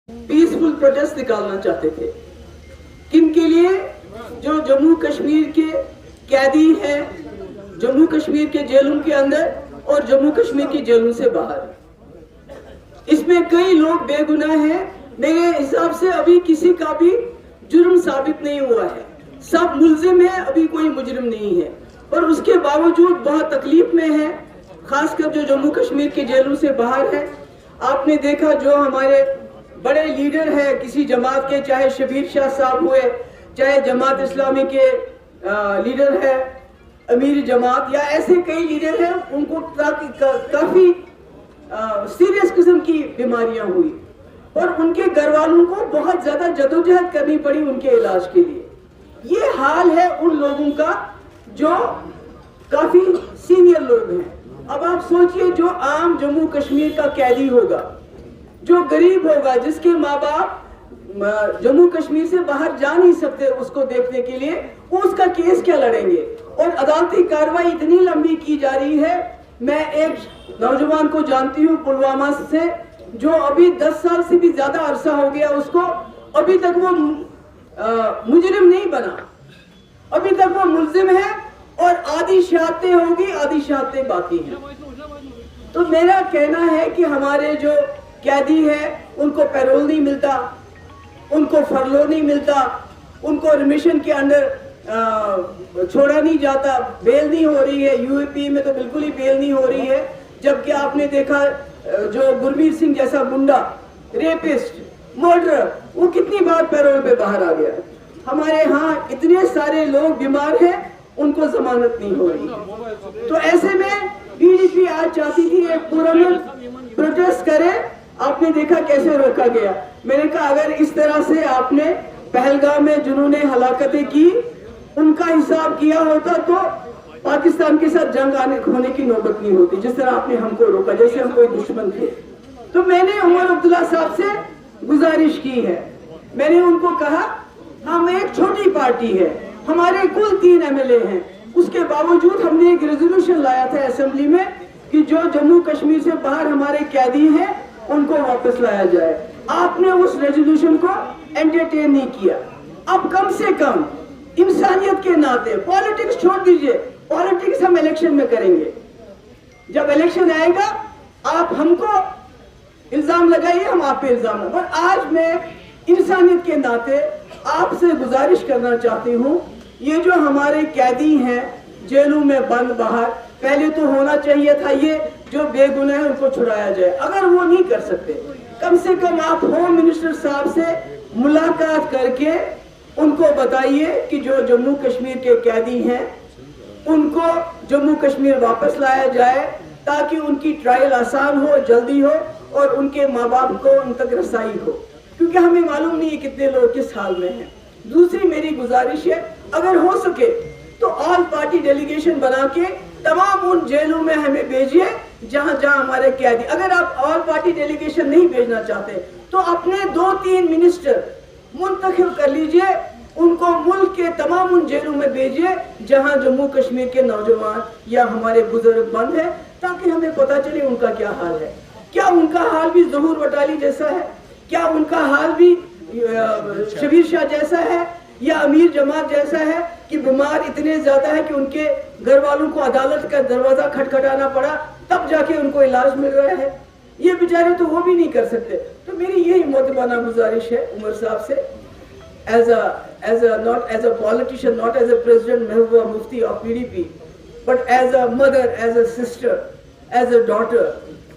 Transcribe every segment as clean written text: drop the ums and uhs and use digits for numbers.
Peaceful protest निकालना चाहते थे। किनके लिए? जो जम्मू कश्मीर के कैदी हैं, जम्मू कश्मीर के जेलों के अंदर और जम्मू कश्मीर की जेलों से बाहर। इसमें कई लोग बेगुनाह हैं। मेरे हिसाब से अभी किसी का भी जुर्म साबित नहीं हुआ है, सब मुल्जिम है, अभी कोई मुजरिम नहीं है। और उसके बावजूद बहुत तकलीफ में है, खासकर जो जम्मू कश्मीर के जेलों से बाहर है। आपने देखा जो हमारे बड़े लीडर हैं किसी जमात के, चाहे शबीर शाह साहब हुए, चाहे जमात इस्लामी के लीडर है अमीर जमात, या ऐसे कई लीडर हैं, उनको काफी सीरियस किस्म की बीमारियां हुई और उनके घर वालों को बहुत ज्यादा जदोजहद करनी पड़ी उनके इलाज के लिए। ये हाल है उन लोगों का जो काफी सीनियर लोग हैं। अब आप सोचिए, जो आम जम्मू कश्मीर का कैदी होगा, जो गरीब होगा, जिसके माँ बाप जम्मू कश्मीर से बाहर जा नहीं सकते उसको देखने के लिए, उसका केस क्या लड़ेंगे? और अदालती कार्रवाई इतनी लंबी की जा रही है। मैं एक नौजवान को जानती हूँ पुलवामा से, जो अभी 10 साल से भी ज्यादा अरसा हो गया उसको, अभी तक वो मुजरिम नहीं बना, अभी तक वो मुल्जिम है और आधी शहादतें होगी, आधी शहादतें बाकी हैं। तो मेरा कहना है कि हमारे जो कैदी है उनको पैरोल नहीं मिलता, उनको फरलो नहीं मिलता, उनको रिमिशन के अंडर छोड़ा नहीं जाता, बेल नहीं हो रही है। यूएपी में तो बिल्कुल ही बेल नहीं हो रही है। जबकि आपने देखा जो गुरमीत सिंह जैसा गुंडा, रेपिस्ट, मर्डरर, वो कितनी बार पैरोल पे बाहर आ गया। हमारे यहाँ इतने सारे लोग बीमार हैं, उनको जमानत नहीं हो रही। तो ऐसे में पीडीपी आज चाहती थी एक पुरअमन प्रोटेस्ट करे। आपने देखा कैसे रोका गया। मैंने कहा अगर इस तरह से आपने पहलगाम में जिन्होंने हलाकतें की उनका हिसाब किया होता तो पाकिस्तान के साथ जंग होने की नौबत नहीं होती, जिस तरह आपने हमको रोका जैसे हम कोई दुश्मन थे। तो मैंने उमर अब्दुल्ला साहब से गुजारिश की है, मैंने उनको कहा हम एक छोटी पार्टी है, हमारे कुल 3 एमएलए हैं, उसके बावजूद हमने एक रेजोल्यूशन लाया था असेंबली में कि जो जम्मू कश्मीर से बाहर हमारे कैदी हैं उनको वापस लाया जाए। आपने उस रेजोल्यूशन को एंटरटेन नहीं किया। अब कम से कम इंसानियत के नाते, पॉलिटिक्स छोड़ दीजिए, पॉलिटिक्स हम इलेक्शन में करेंगे, जब इलेक्शन आएगा आप हमको इल्जाम लगाइए, हम आप पे इल्जाम लगाएं। पर आज मैं इंसानियत के नाते आपसे गुजारिश करना चाहती हूँ, ये जो हमारे कैदी हैं जेलों में बंद बाहर, पहले तो होना चाहिए था ये जो बेगुनाह है उनको छुड़ाया जाए। अगर वो नहीं कर सकते, कम से कम आप होम मिनिस्टर साहब से मुलाकात करके उनको बताइए कि जो जम्मू कश्मीर के कैदी हैं उनको जम्मू कश्मीर वापस लाया जाए, ताकि उनकी ट्रायल आसान हो, जल्दी हो और उनके माँ बाप को उन तक रसाई हो, क्योंकि हमें मालूम नहीं है कितने लोग किस हाल में हैं। दूसरी मेरी गुजारिश है, अगर हो सके तो ऑल पार्टी डेलीगेशन बना के तमाम उन जेलों में हमें भेजिए जहां जहां हमारे कैदी। अगर आप ऑल पार्टी डेलीगेशन नहीं भेजना चाहते तो अपने 2-3 मिनिस्टर मुंतखब कर लीजिए, उनको मुल्क के तमाम उन जेलों में भेजिए जहां जम्मू कश्मीर के नौजवान या हमारे बुजुर्ग बंद है, ताकि हमें पता चले उनका क्या हाल है। क्या उनका हाल भी ज़हूर वटाली जैसा है? क्या उनका हाल भी शबीर शाह जैसा है या अमीर जमात जैसा है कि बीमार इतने ज्यादा है कि उनके घर वालों को अदालत का दरवाजा खटखटाना पड़ा तब जाके उनको इलाज मिल रहा है? ये बेचारे तो वो भी नहीं कर सकते। तो मेरी यही मोहतबाना गुजारिश है उमर साहब से, not as a politician, not as a president, Mehbooba Mufti of PDP, but as a mother, as a sister, as a daughter,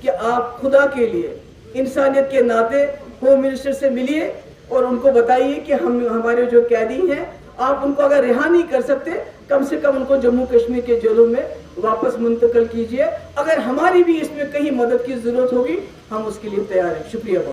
कि आप खुदा के लिए इंसानियत के नाते होम मिनिस्टर से मिलिए और उनको बताइए कि हमारे जो कैदी हैं आप उनको अगर रिहा नहीं कर सकते, कम से कम उनको जम्मू कश्मीर के जेलों में वापस मुंतकिल कीजिए। अगर हमारी भी इसमें कहीं मदद की जरूरत होगी हम उसके लिए तैयार हैं। शुक्रिया।